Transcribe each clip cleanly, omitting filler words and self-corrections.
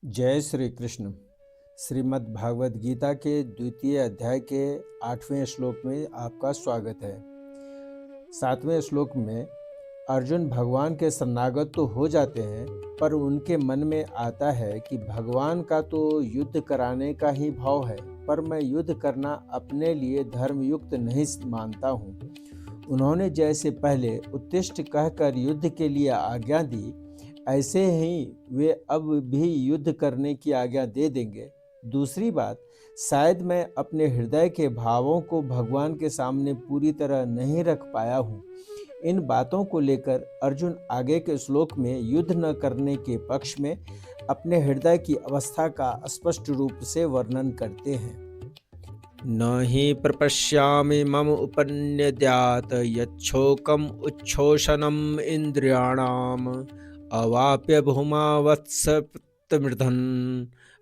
जय श्री कृष्ण। श्रीमद् भागवत गीता के द्वितीय अध्याय के 8वें श्लोक में आपका स्वागत है। 7वें श्लोक में अर्जुन भगवान के शरणागत तो हो जाते हैं, पर उनके मन में आता है कि भगवान का तो युद्ध कराने का ही भाव है, पर मैं युद्ध करना अपने लिए धर्मयुक्त नहीं मानता हूँ। उन्होंने जैसे पहले उत्तिष्ठ कहकर युद्ध के लिए आज्ञा दी, ऐसे ही वे अब भी युद्ध करने की आज्ञा दे देंगे। दूसरी बात, शायद मैं अपने हृदय के भावों को भगवान के सामने पूरी तरह नहीं रख पाया हूँ। इन बातों को लेकर अर्जुन आगे के श्लोक में युद्ध न करने के पक्ष में अपने हृदय की अवस्था का स्पष्ट रूप से वर्णन करते हैं। न हि प्रपश्यामि मम उपन्यद्यात् यच्छोकम् उच्छोषणम् इन्द्रियाणाम् अवाप्य भूमा वत्सप्तमृधन्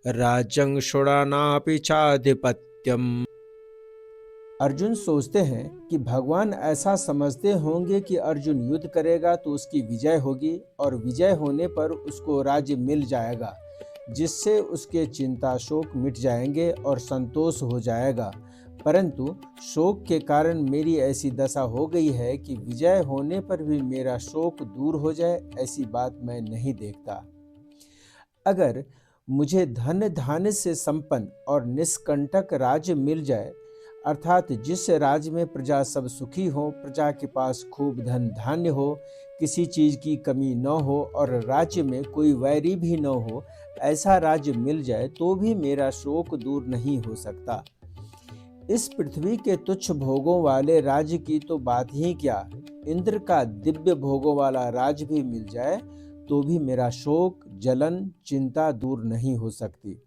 राज्यं षोडशानापि चाधिपत्यम्। अर्जुन सोचते हैं कि भगवान ऐसा समझते होंगे कि अर्जुन युद्ध करेगा तो उसकी विजय होगी और विजय होने पर उसको राज्य मिल जाएगा, जिससे उसके चिंता शोक मिट जाएंगे और संतोष हो जाएगा। परंतु शोक के कारण मेरी ऐसी दशा हो गई है कि विजय होने पर भी मेरा शोक दूर हो जाए, ऐसी बात मैं नहीं देखता। अगर मुझे धन धान्य से संपन्न और निष्कंटक राज्य मिल जाए, अर्थात जिस राज्य में प्रजा सब सुखी हो, प्रजा के पास खूब धन धान्य हो, किसी चीज की कमी न हो और राज्य में कोई वैरी भी न हो, ऐसा राज्य मिल जाए तो भी मेरा शोक दूर नहीं हो सकता। इस पृथ्वी के तुच्छ भोगों वाले राज्य की तो बात ही क्या, इंद्र का दिव्य भोगों वाला राज्य भी मिल जाए तो भी मेरा शोक जलन चिंता दूर नहीं हो सकती।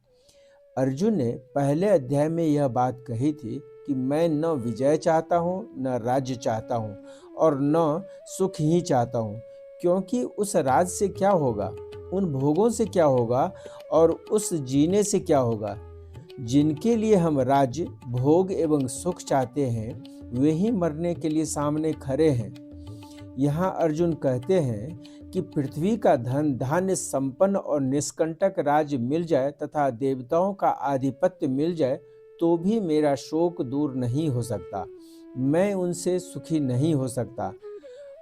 अर्जुन ने पहले अध्याय में यह बात कही थी कि मैं न विजय चाहता हूँ, न राज्य चाहता हूँ और न सुख ही चाहता हूँ, क्योंकि उस राज से क्या होगा, उन भोगों से क्या होगा और उस जीने से क्या होगा। जिनके लिए हम राज्य भोग एवं सुख चाहते हैं, वे ही मरने के लिए सामने खड़े हैं। यहाँ अर्जुन कहते हैं कि पृथ्वी का धन धान्य संपन्न और निष्कंटक राज्य मिल जाए तथा देवताओं का आधिपत्य मिल जाए तो भी मेरा शोक दूर नहीं हो सकता, मैं उनसे सुखी नहीं हो सकता।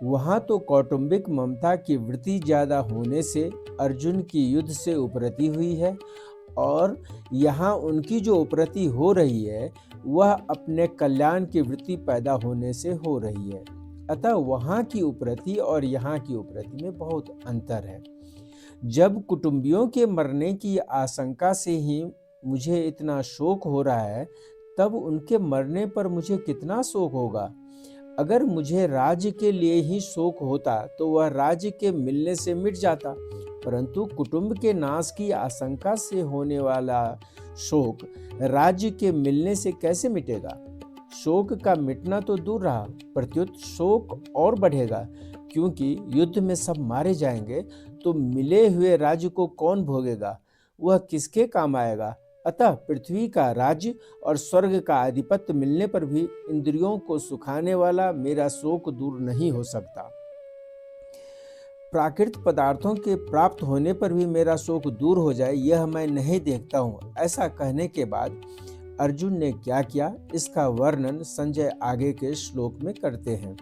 वहाँ तो कौटुंबिक ममता की वृत्ति ज्यादा होने से अर्जुन की युद्ध से उपरति हुई है और यहाँ उनकी जो उपरति हो रही है वह अपने कल्याण की वृत्ति पैदा होने से हो रही है। अतः वहाँ की उपरति और यहाँ की उपरति में बहुत अंतर है। जब कुटुंबियों के मरने की आशंका से ही मुझे इतना शोक हो रहा है, तब उनके मरने पर मुझे कितना शोक होगा। अगर मुझे राज्य के लिए ही शोक होता तो वह राज्य के मिलने से मिट जाता, परंतु कुटुंब के नाश की आशंका से होने वाला शोक राज्य के मिलने से कैसे मिटेगा। शोक का मिटना तो दूर रहा, प्रत्युत शोक और बढ़ेगा, क्योंकि युद्ध में सब मारे जाएंगे तो मिले हुए राज्य को कौन भोगेगा, वह किसके काम आएगा। अतः पृथ्वी का राज्य और स्वर्ग का आधिपत्य मिलने पर भी इंद्रियों को सुखाने वाला मेरा शोक दूर नहीं हो सकता। प्राकृतिक पदार्थों के प्राप्त होने पर भी मेरा शोक दूर हो जाए, यह मैं नहीं देखता हूँ। ऐसा कहने के बाद अर्जुन ने क्या किया, इसका वर्णन संजय आगे के श्लोक में करते हैं।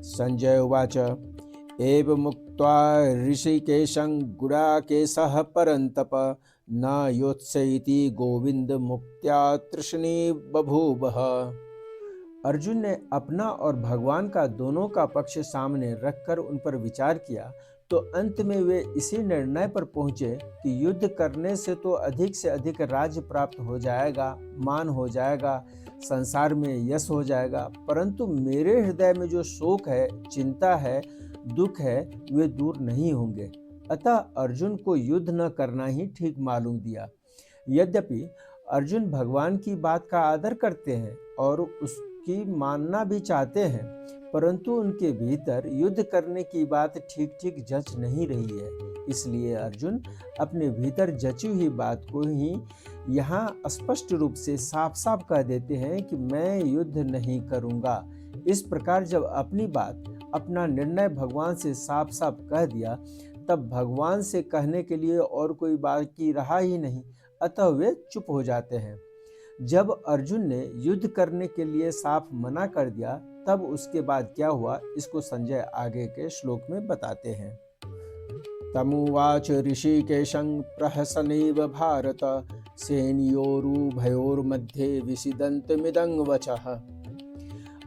संजय उवाच एव मुक्त्वा ऋषिकेशं गुडाकेशः परन्तप न योत्सयति गोविंद मुक्त्या तृष्णी बभूवः। अर्जुन ने अपना और भगवान का दोनों का पक्ष सामने रखकर उन पर विचार किया तो अंत में वे इसी निर्णय पर पहुंचे कि युद्ध करने से तो अधिक से अधिक राज्य प्राप्त हो जाएगा, मान हो जाएगा, संसार में यश हो जाएगा, परंतु मेरे हृदय में जो शोक है, चिंता है, दुख है, वे दूर नहीं होंगे। अतः अर्जुन को युद्ध न करना ही ठीक मालूम दिया। यद्यपि अर्जुन भगवान की बात का आदर करते हैं और उसकी मानना भी चाहते हैं, परंतु उनके भीतर युद्ध करने की बात ठीक ठीक जच नहीं रही है। इसलिए अर्जुन अपने भीतर जची हुई बात को ही यहाँ स्पष्ट रूप से साफ साफ कह देते हैं कि मैं युद्ध नहीं करूँगा। इस प्रकार जब अपनी बात, अपना निर्णय भगवान से साफ साफ कह दिया, तब भगवान से कहने के लिए और कोई बाकी रहा ही नहीं, अतः वे चुप हो जाते हैं। जब अर्जुन ने युद्ध करने के लिए साफ मना कर दिया, तब उसके बाद क्या हुआ, इसको संजय आगे के श्लोक में बताते हैं। तमुवाच ऋषिकेशं प्रहसनेव भारत, सेनयोरुभयोर्मध्ये विषिदन्तमिदं वचः।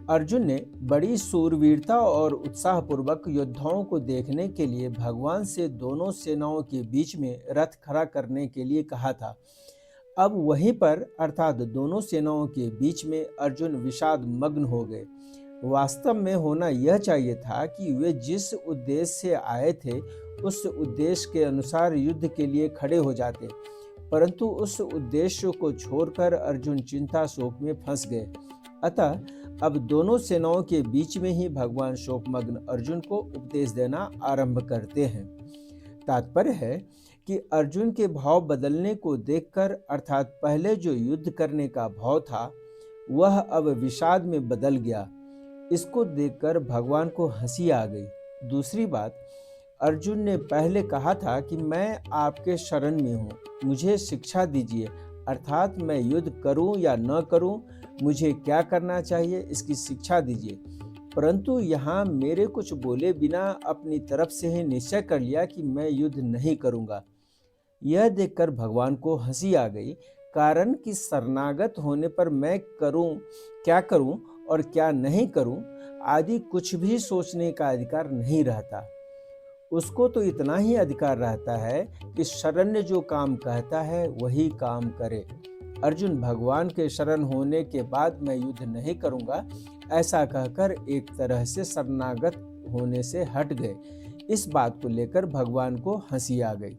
अर्जुन ने बड़ी सूरवीरता और उत्साहपूर्वक योद्धाओं को देखने के लिए भगवान से दोनों सेनाओं के बीच में रथ खड़ा करने के लिए कहा था। अब वहीं पर अर्थात दोनों सेनाओं के बीच में अर्जुन विषाद मग्न हो गए। वास्तव में होना यह चाहिए था कि वे जिस उद्देश्य से आए थे उस उद्देश्य के अनुसार युद्ध के लिए खड़े हो जाते, परंतु उस उद्देश्य को छोड़कर अर्जुन चिंता शोक में फंस गए। अतः अब दोनों सेनाओं के बीच में ही भगवान शोकमग्न अर्जुन को उपदेश देना आरंभ करते हैं। तात्पर्य है कि अर्जुन के भाव बदलने को देखकर, अर्थात पहले जो युद्ध करने का भाव था वह अब विषाद में बदल गया। इसको देखकर भगवान को हंसी आ गई। दूसरी बात, अर्जुन ने पहले कहा था कि मैं आपके शरण में हूँ, मुझे शिक्षा दीजिए, अर्थात मैं युद्ध करूँ या न करूँ, मुझे क्या करना चाहिए इसकी शिक्षा दीजिए। परंतु यहाँ मेरे कुछ बोले बिना अपनी तरफ से ही निश्चय कर लिया कि मैं युद्ध नहीं करूँगा। यह देखकर भगवान को हंसी आ गई, कारण कि शरणागत होने पर मैं क्या करूं और क्या नहीं करूं आदि कुछ भी सोचने का अधिकार नहीं रहता। उसको तो इतना ही अधिकार रहता है कि शरण्य जो काम कहता है वही काम करे। अर्जुन भगवान के शरण होने के बाद मैं युद्ध नहीं करूंगा ऐसा कहकर एक तरह से शरणागत होने से हट गए। इस बात को लेकर भगवान को हंसी आ गई।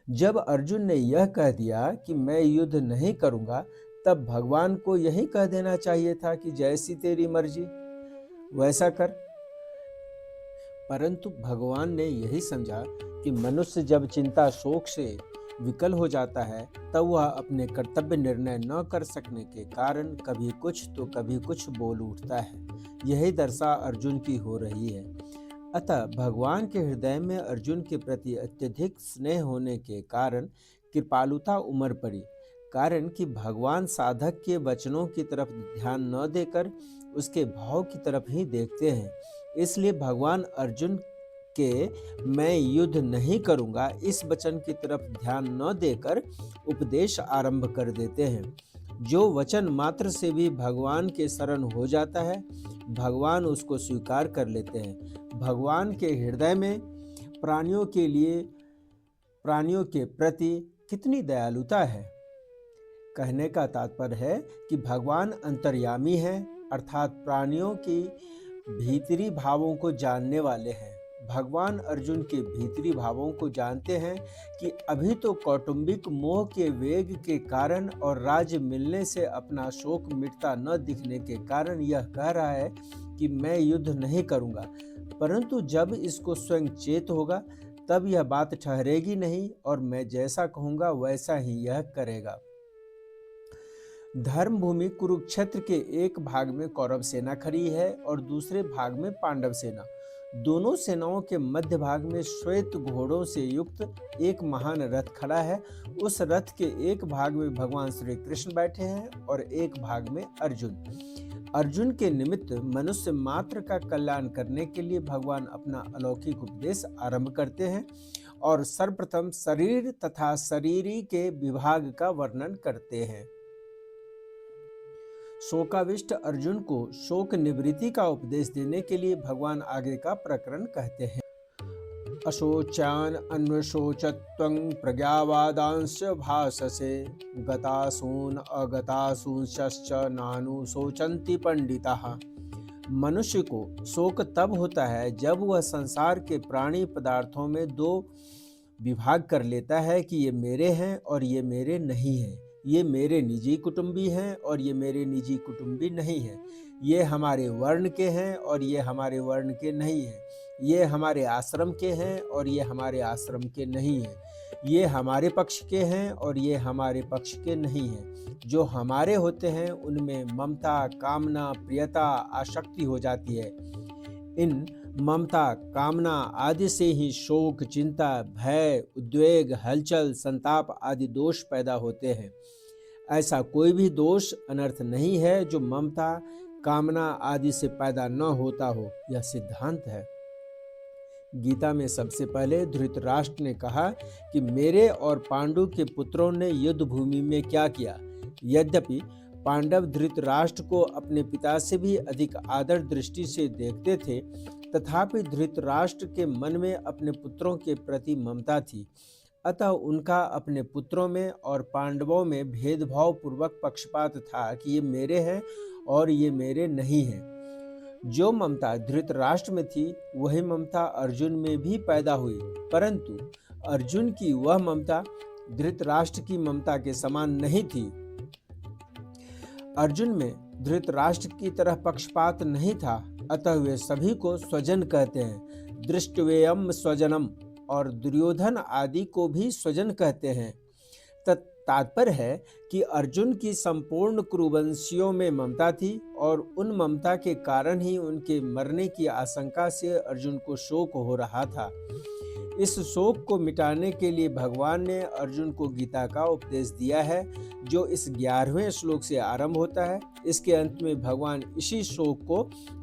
जब अर्जुन ने यह कह दिया कि मैं युद्ध नहीं करूंगा, तब भगवान को यही कह देना चाहिए था कि जैसी तेरी मर्जी वैसा कर। परंतु भगवान ने यही समझा कि मनुष्य जब चिंता शोक से विकल हो जाता है तब वह अपने कर्तव्य निर्णय न कर सकने के कारण कभी कुछ तो कभी कुछ बोल उठता है। यही दशा अर्जुन की हो रही है। अतः भगवान के हृदय में अर्जुन के प्रति अत्यधिक स्नेह होने के कारण कृपालुता उमड़ पड़ी, कारण कि भगवान साधक के वचनों की तरफ ध्यान न देकर उसके भाव की तरफ ही देखते हैं। इसलिए भगवान अर्जुन के मैं युद्ध नहीं करूंगा इस वचन की तरफ ध्यान न देकर उपदेश आरंभ कर देते हैं। जो वचन मात्र से भी भगवान के शरण हो जाता है, भगवान उसको स्वीकार कर लेते हैं। भगवान के हृदय में प्राणियों के प्रति कितनी दयालुता है। कहने का तात्पर्य है कि भगवान अंतर्यामी है, अर्थात प्राणियों की भीतरी भावों को जानने वाले हैं। भगवान अर्जुन के भीतरी भावों को जानते हैं कि अभी तो कौटुंबिक मोह के वेग के कारण और राज्य मिलने से अपना शोक मिटता न दिखने के कारण यह कह रहा है कि मैं युद्ध नहीं करूंगा, परंतु जब इसको स्वयं चेत होगा तब यह बात ठहरेगी नहीं और मैं जैसा कहूंगा वैसा ही यह करेगा। धर्म भूमि कुरुक्षेत्र के एक भाग में कौरव सेना खड़ी है और दूसरे भाग में पांडव सेना। दोनों सेनाओं के मध्य भाग में श्वेत घोड़ों से युक्त एक महान रथ खड़ा है। उस रथ के एक भाग में भगवान श्री कृष्ण बैठे हैं और एक भाग में अर्जुन। अर्जुन के निमित्त मनुष्य मात्र का कल्याण करने के लिए भगवान अपना अलौकिक उपदेश आरंभ करते हैं और सर्वप्रथम शरीर तथा शरीरी के विभाग का वर्णन करते हैं। शोकाविष्ट अर्जुन को शोक निवृत्ति का उपदेश देने के लिए भगवान आगे का प्रकरण कहते हैं। अशोच्यान अन्वशोचत्वं प्रज्ञावादांश्च भाससे गतासून अगतासूंश्च नानु शोचन्ति पंडिताः। मनुष्य को शोक तब होता है जब वह संसार के प्राणी पदार्थों में दो विभाग कर लेता है कि ये मेरे हैं और ये मेरे नहीं हैं, ये मेरे निजी कुटुंबी हैं और ये मेरे निजी कुटुंबी नहीं हैं, ये हमारे वर्ण के हैं और ये हमारे वर्ण के नहीं हैं, ये हमारे आश्रम के हैं और ये हमारे आश्रम के नहीं हैं, ये हमारे पक्ष के हैं और ये हमारे पक्ष के नहीं हैं। जो हमारे होते हैं उनमें ममता, कामना, प्रियता, आसक्ति हो जाती है। इन ममता, कामना आदि से ही शोक, चिंता, भय, उद्वेग, हलचल, संताप आदि दोष पैदा होते हैं। ऐसा कोई भी दोष अनर्थ नहीं है जो ममता, कामना आदि से पैदा न होता हो। यह सिद्धांत है। गीता में सबसे पहले धृतराष्ट्र ने कहा कि मेरे और पांडु के पुत्रों ने युद्ध भूमि में क्या किया। यद्यपि पांडव धृतराष्ट्र को अपने पिता से भी अधिक आदर दृष्टि से देखते थे, तथापि धृतराष्ट्र के मन में अपने पुत्रों के प्रति ममता थी। अतः उनका अपने पुत्रों में और पांडवों में भेदभाव पूर्वक पक्षपात था कि ये मेरे हैं और ये मेरे नहीं हैं। जो ममता धृतराष्ट्र में थी वही ममता अर्जुन में भी पैदा हुई, परंतु अर्जुन की वह ममता धृतराष्ट्र की ममता के समान नहीं थी। अर्जुन में धृतराष्ट्र की तरह पक्षपात नहीं था, अतः वे सभी को स्वजन कहते हैं। दृष्टवेयम स्वजनम, और दुर्योधन आदि को भी स्वजन कहते हैं। तात्पर्य है कि अर्जुन की संपूर्ण कुरुवंशियों में ममता थी और उन ममता के कारण ही उनके मरने की आशंका से अर्जुन को शोक हो रहा था। इस शोक को मिटाने के लिए भगवान ने अर्जुन को गीता का उपदेश दिया है, जो इस 11वें श्लोक से आरंभ होता है। इसके अंत में भगवान इसी शोक को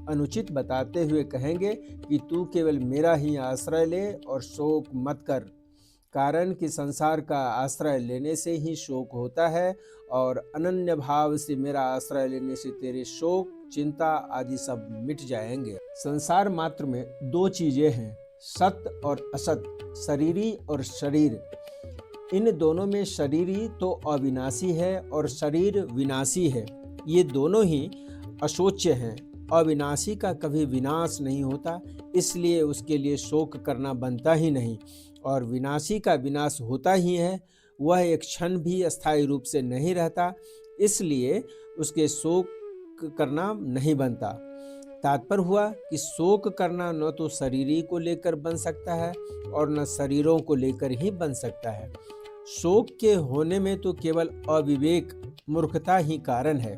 अनुचित बताते हुए कहेंगे कि तू केवल मेरा ही आश्रय ले और शोक मत कर, कारण कि संसार का आश्रय लेने से ही शोक होता है और अनन्य भाव से मेरा आश्रय लेने से तेरे शोक, चिंता आदि सब मिट जाएंगे। संसार मात्र में दो चीजें हैं, सत और असत, शरीरी और शरीर। इन दोनों में शरीरी तो अविनाशी है और शरीर विनाशी है। ये दोनों ही अशोच्य हैं। अविनाशी का कभी विनाश नहीं होता, इसलिए उसके लिए शोक करना बनता ही नहीं, और विनाशी का विनाश होता ही है। वह एक क्षण भी अस्थायी रूप से नहीं रहता, इसलिए उसके शोक करना नहीं बनता। तात्पर्य हुआ कि शोक करना न तो शरीरी को लेकर बन सकता है और न शरीरों को लेकर ही बन सकता है। शोक के होने में तो केवल अविवेक, मूर्खता ही कारण है।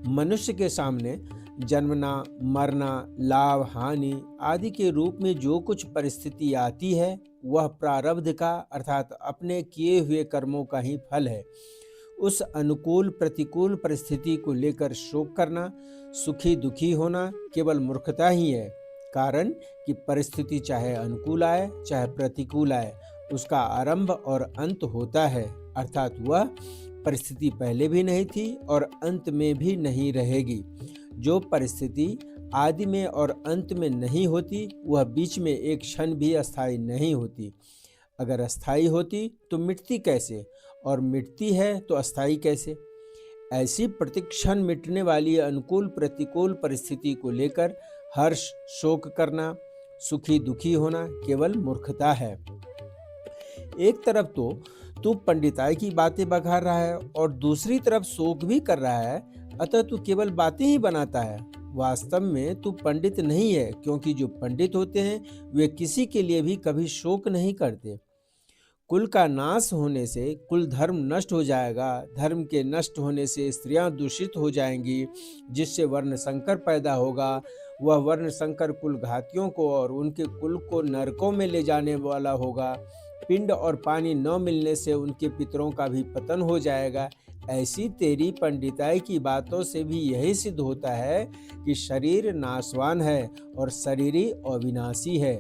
मनुष्य के सामने जन्मना, मरना, लाभ, हानि आदि के रूप में जो कुछ परिस्थिति आती है वह प्रारब्ध का अर्थात अपने किए हुए कर्मों का ही फल है। उस अनुकूल प्रतिकूल परिस्थिति को लेकर शोक करना, सुखी दुखी होना केवल मूर्खता ही है। कारण कि परिस्थिति चाहे अनुकूल आए चाहे प्रतिकूल आए, उसका आरंभ और अंत होता है, अर्थात वह परिस्थिति पहले भी नहीं थी और अंत में भी नहीं रहेगी। जो परिस्थिति आदि में और अंत में नहीं होती वह बीच में एक क्षण भी अस्थायी नहीं होती। अगर अस्थायी होती तो मिटती कैसे, और मिटती है तो अस्थायी कैसे। ऐसी प्रतिक्षण मिटने वाली अनुकूल प्रतिकूल परिस्थिति को लेकर हर्ष शोक करना, सुखी दुखी होना केवल मूर्खता है। एक तरफ तो तू पंडिताई की बातें बघार रहा है और दूसरी तरफ शोक भी कर रहा है, अतः तू केवल बातें ही बनाता है। वास्तव में तू पंडित नहीं है, क्योंकि जो पंडित होते हैं वे किसी के लिए भी कभी शोक नहीं करते। कुल का नाश होने से कुल धर्म नष्ट हो जाएगा, धर्म के नष्ट होने से स्त्रियां दूषित हो जाएंगी, जिससे वर्ण संकर पैदा होगा। वह वर्ण संकर कुल घातियों को और उनके कुल को नरकों में ले जाने वाला होगा। पिंड और पानी न मिलने से उनके पितरों का भी पतन हो जाएगा। ऐसी तेरी पंडिताई की बातों से भी यही सिद्ध होता है कि शरीर नाशवान है और शरीरी अविनाशी है।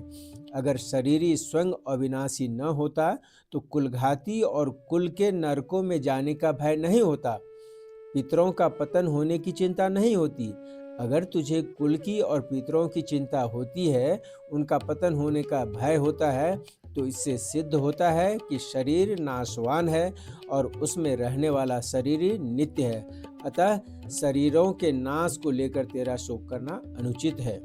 अगर शरीरी स्वयं अविनाशी न होता तो कुलघाती और कुल के नरकों में जाने का भय नहीं होता, पितरों का पतन होने की चिंता नहीं होती। अगर तुझे कुल की और पितरों की चिंता होती है, उनका पतन होने का भय होता है, तो इससे सिद्ध होता है कि शरीर नाशवान है और उसमें रहने वाला शरीर नित्य है। अतः शरीरों के नाश को लेकर तेरा शोक करना अनुचित है।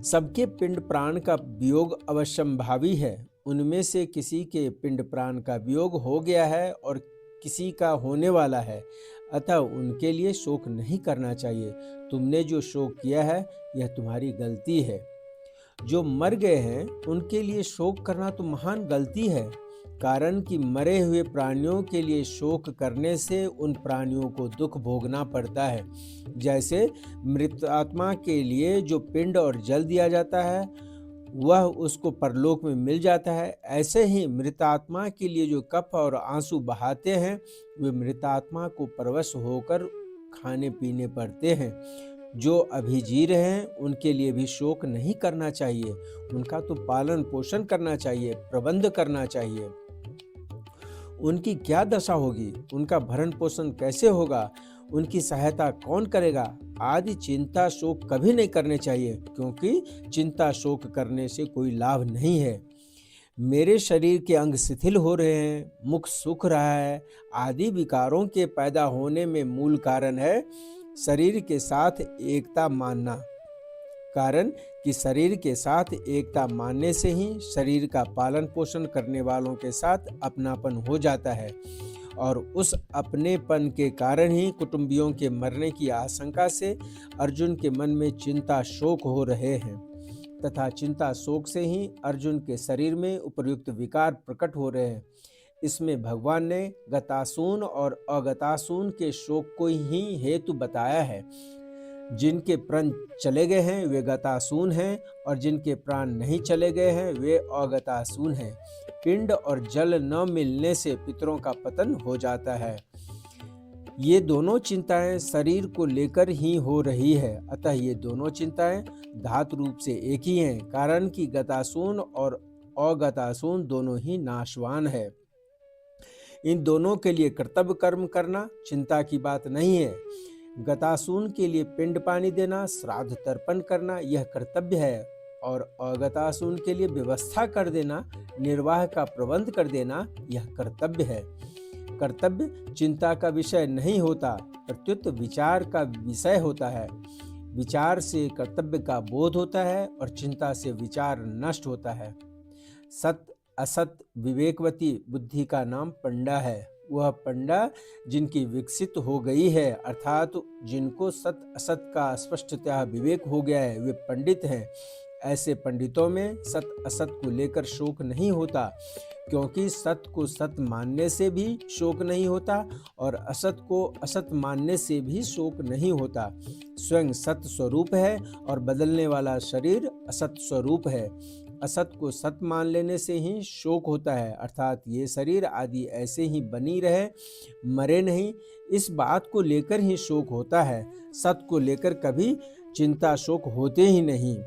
सबके पिंड प्राण का वियोग अवश्यंभावी है। उनमें से किसी के पिंड प्राण का वियोग हो गया है और किसी का होने वाला है, अतः उनके लिए शोक नहीं करना चाहिए। तुमने जो शोक किया है यह तुम्हारी गलती है। जो मर गए हैं उनके लिए शोक करना तो महान गलती है, कारण कि मरे हुए प्राणियों के लिए शोक करने से उन प्राणियों को दुख भोगना पड़ता है। जैसे मृत आत्मा के लिए जो पिंड और जल दिया जाता है वह उसको परलोक में मिल जाता है, ऐसे ही मृतात्मा के लिए जो कफ और आंसू बहाते हैं वे मृतात्मा को परवश होकर खाने पीने पड़ते हैं। जो अभी जी रहे हैं उनके लिए भी शोक नहीं करना चाहिए, उनका तो पालन पोषण करना चाहिए, प्रबंध करना चाहिए। उनकी क्या दशा होगी, उनका भरण पोषण कैसे होगा, उनकी सहायता कौन करेगा आदि चिंता शोक कभी नहीं करने चाहिए, क्योंकि चिंता शोक करने से कोई लाभ नहीं है। मेरे शरीर के अंग शिथिल हो रहे हैं, मुख सूख रहा है आदि विकारों के पैदा होने में मूल कारण है शरीर के साथ एकता मानना। कारण कि शरीर के साथ एकता मानने से ही शरीर का पालन पोषण करने वालों के साथ अपनापन हो जाता है, और उस अपनेपन के कारण ही कुटुंबियों के मरने की आशंका से अर्जुन के मन में चिंता शोक हो रहे हैं, तथा चिंता शोक से ही अर्जुन के शरीर में उपर्युक्त विकार प्रकट हो रहे हैं। इसमें भगवान ने गतासून और अगतासून के शोक को ही हेतु बताया है। जिनके प्राण चले गए हैं वे गतासून हैं, और जिनके प्राण नहीं चले गए हैं वे अगतासून हैं। पिंड और जल न मिलने से पितरों का पतन हो जाता है। ये दोनों चिंताएं शरीर को लेकर ही हो रही है, अतः ये दोनों चिंताएं धातु रूप से एक ही हैं, कारण कि गतासून और अगतासून दोनों ही नाशवान है। इन दोनों के लिए कर्तव्य कर्म करना चिंता की बात नहीं है। गतासून के लिए पिंड पानी देना, श्राद्ध तर्पण करना यह कर्तव्य है, और अगतासून के लिए व्यवस्था कर देना, निर्वाह का प्रबंध कर देना यह कर्तव्य है। कर्तव्य चिंता का विषय नहीं होता, प्रत्युत विचार का विषय होता है। विचार से कर्तव्य का बोध होता है और चिंता से विचार नष्ट होता है। सत असत विवेकवती बुद्धि का नाम पंडा है। वह पंडा जिनकी विकसित हो गई है, अर्थात जिनको सत असत का स्पष्टतः विवेक हो गया है, वे पंडित हैं। ऐसे पंडितों में सत असत को लेकर शोक नहीं होता, क्योंकि सत को सत मानने से भी शोक नहीं होता और असत को असत मानने से भी शोक नहीं होता। स्वयं सत स्वरूप है और बदलने वाला शरीर असत स्वरूप है। असत को सत मान लेने से ही शोक होता है, अर्थात ये शरीर आदि ऐसे ही बनी रहे, मरे नहीं, इस बात को लेकर ही शोक होता है। सत को लेकर कभी चिंता शोक होते ही नहीं।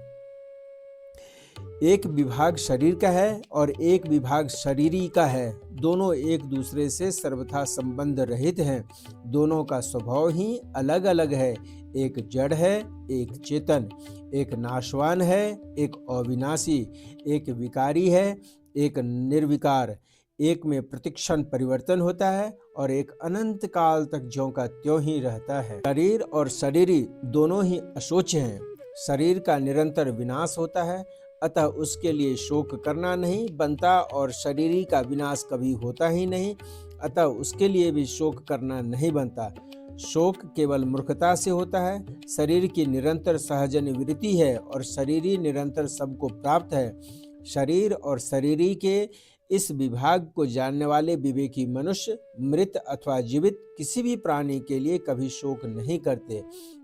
एक विभाग शरीर का है और एक विभाग शरीरी का है। दोनों एक दूसरे से सर्वथा संबंध रहित हैं। दोनों का स्वभाव ही अलग अलग है। एक जड़ है, एक चेतन, एक नाशवान है, एक अविनाशी, एक विकारी है, एक निर्विकार। एक में प्रतिक्षण परिवर्तन होता है और एक अनंत काल तक ज्यों का त्यों ही रहता है। शरीर और शरीरी दोनों ही अशोच्य हैं। शरीर का निरंतर विनाश होता है, अतः उसके लिए शोक करना नहीं बनता, और शरीरी का विनाश कभी होता ही नहीं, अतः उसके लिए भी शोक करना नहीं बनता। शोक केवल मूर्खता से होता है। शरीर की निरंतर सहज निवृत्ति है और शरीरी निरंतर सबको प्राप्त है। शरीर और शरीरी के इस विभाग को जानने वाले विवेकी मनुष्य मृत अथवा जीवित किसी भी प्राणी के लिए कभी शोक नहीं करते।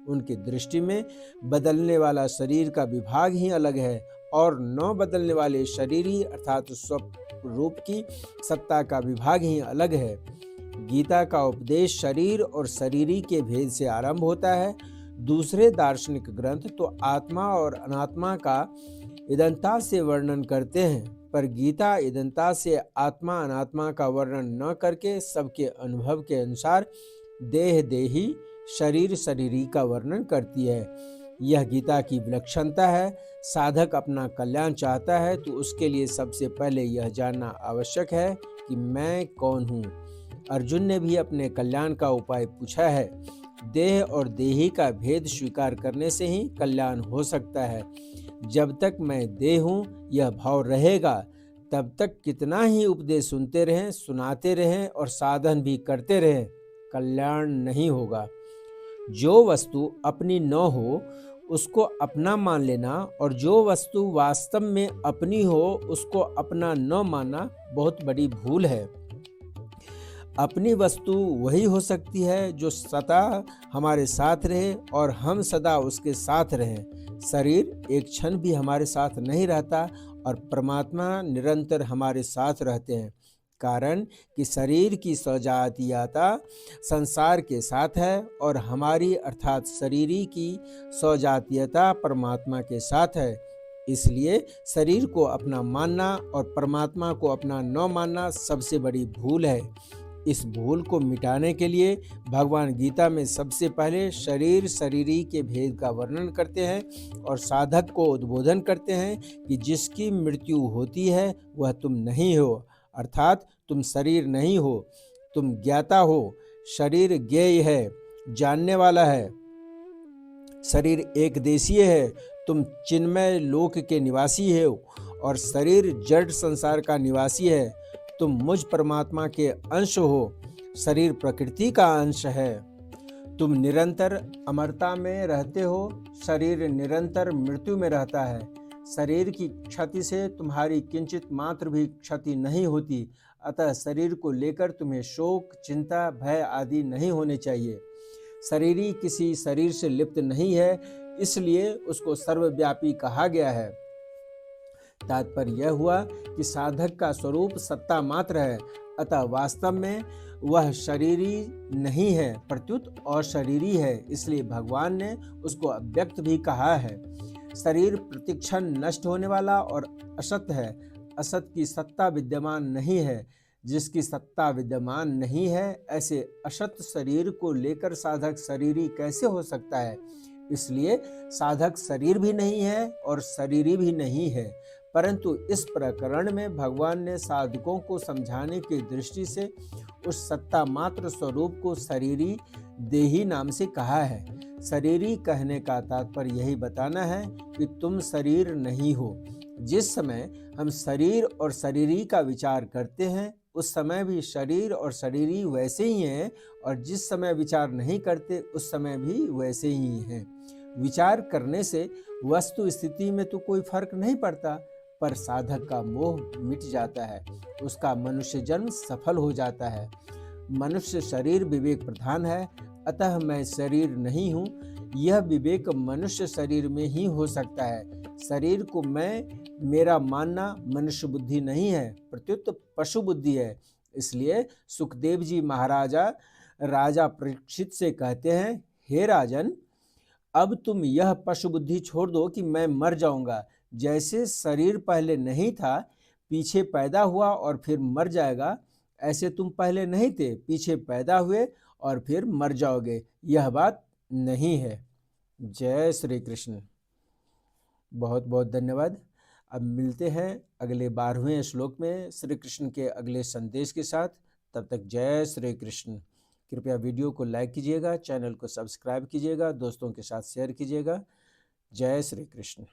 उनकी दृष्टि में बदलने वाला शरीर का विभाग ही अलग है और न बदलने वाले शरीरी अर्थात स्वरूप की सत्ता का विभाग ही अलग है। गीता का उपदेश शरीर और शरीरी के भेद से आरंभ होता है। दूसरे दार्शनिक ग्रंथ तो आत्मा और अनात्मा का इदंता से वर्णन करते हैं, पर गीता इदंता से आत्मा अनात्मा का वर्णन न करके सबके अनुभव के अनुसार देह देही शरीर शरीरी का वर्णन करती है। यह गीता की विलक्षणता है। साधक अपना कल्याण चाहता है तो उसके लिए सबसे पहले यह जानना आवश्यक है कि मैं कौन हूँ। अर्जुन ने भी अपने कल्याण का उपाय पूछा है। देह और देही का भेद स्वीकार करने से ही कल्याण हो सकता है। जब तक मैं देह हूँ यह भाव रहेगा, तब तक कितना ही उपदेश सुनते रहें, सुनाते रहें और साधन भी करते रहें, कल्याण नहीं होगा। जो वस्तु अपनी न हो उसको अपना मान लेना और जो वस्तु वास्तव में अपनी हो उसको अपना न मानना बहुत बड़ी भूल है। अपनी वस्तु वही हो सकती है जो सदा हमारे साथ रहे और हम सदा उसके साथ रहें। शरीर एक क्षण भी हमारे साथ नहीं रहता और परमात्मा निरंतर हमारे साथ रहते हैं, कारण कि शरीर की सौजातीयता संसार के साथ है और हमारी अर्थात शरीरी की सौजातीयता परमात्मा के साथ है। इसलिए शरीर को अपना मानना और परमात्मा को अपना न मानना सबसे बड़ी भूल है। इस भूल को मिटाने के लिए भगवान गीता में सबसे पहले शरीर शरीरी के भेद का वर्णन करते हैं और साधक को उद्बोधन करते हैं कि जिसकी मृत्यु होती है वह तुम नहीं हो, अर्थात तुम शरीर नहीं हो, तुम ज्ञाता हो। शरीर ज्ञेय है, जानने वाला है। शरीर एक देशीय है, तुम चिन्मय लोक के निवासी हो और शरीर जड़ संसार का निवासी है। तुम मुझ परमात्मा के अंश हो, शरीर प्रकृति का अंश है। तुम निरंतर अमरता में रहते हो, शरीर निरंतर मृत्यु में रहता है। शरीर की क्षति से तुम्हारी किंचित मात्र भी क्षति नहीं होती, अतः शरीर को लेकर तुम्हें शोक, चिंता, भय आदि नहीं होने चाहिए। शरीरी किसी शरीर से लिप्त नहीं है, इसलिए उसको सर्वव्यापी कहा गया है। तात्पर्य यह हुआ कि साधक का स्वरूप सत्ता मात्र है, अतः वास्तव में वह शरीरी नहीं है, प्रत्युत अशरीरी है। इसलिए भगवान ने उसको अव्यक्त भी कहा है। शरीर प्रतिक्षण नष्ट होने वाला और असत है। असत की सत्ता विद्यमान नहीं है। जिसकी सत्ता विद्यमान नहीं है, ऐसे असत शरीर को लेकर साधक शरीरी कैसे हो सकता है? इसलिए साधक शरीर भी नहीं है और शरीरी भी नहीं है। परंतु इस प्रकरण में भगवान ने साधकों को समझाने की दृष्टि से उस सत्ता मात्र स्वरूप को शरीरी देही नाम से कहा है। शरीरी कहने का तात्पर्य यही बताना है कि तुम शरीर नहीं हो। जिस समय हम शरीर और शरीरी का विचार करते हैं, उस समय भी शरीर और शरीरी वैसे ही हैं, और जिस समय विचार नहीं करते उस समय भी वैसे ही हैं। विचार करने से वस्तु स्थिति में तो कोई फर्क नहीं पड़ता, पर साधक का मोह मिट जाता है, उसका मनुष्य जन्म सफल हो जाता है। मनुष्य शरीर विवेक प्रधान है, अतः मैं शरीर नहीं हूँ, यह विवेक मनुष्य शरीर में ही हो सकता है। शरीर को मैं मेरा मानना मनुष्य बुद्धि नहीं है, प्रत्युत पशु बुद्धि है। इसलिए सुखदेव जी महाराजा राजा परीक्षित से कहते हैं, हे राजन, अब तुम यह पशु बुद्धि छोड़ दो कि मैं मर जाऊंगा। जैसे शरीर पहले नहीं था, पीछे पैदा हुआ और फिर मर जाएगा, ऐसे तुम पहले नहीं थे, पीछे पैदा हुए और फिर मर जाओगे। यह बात नहीं है। जय श्री कृष्ण। बहुत बहुत धन्यवाद। अब मिलते हैं अगले 12वें श्लोक में श्री कृष्ण के अगले संदेश के साथ। तब तक जय श्री कृष्ण। कृपया वीडियो को लाइक कीजिएगा, चैनल को सब्सक्राइब कीजिएगा, दोस्तों के साथ शेयर कीजिएगा। जय श्री कृष्ण।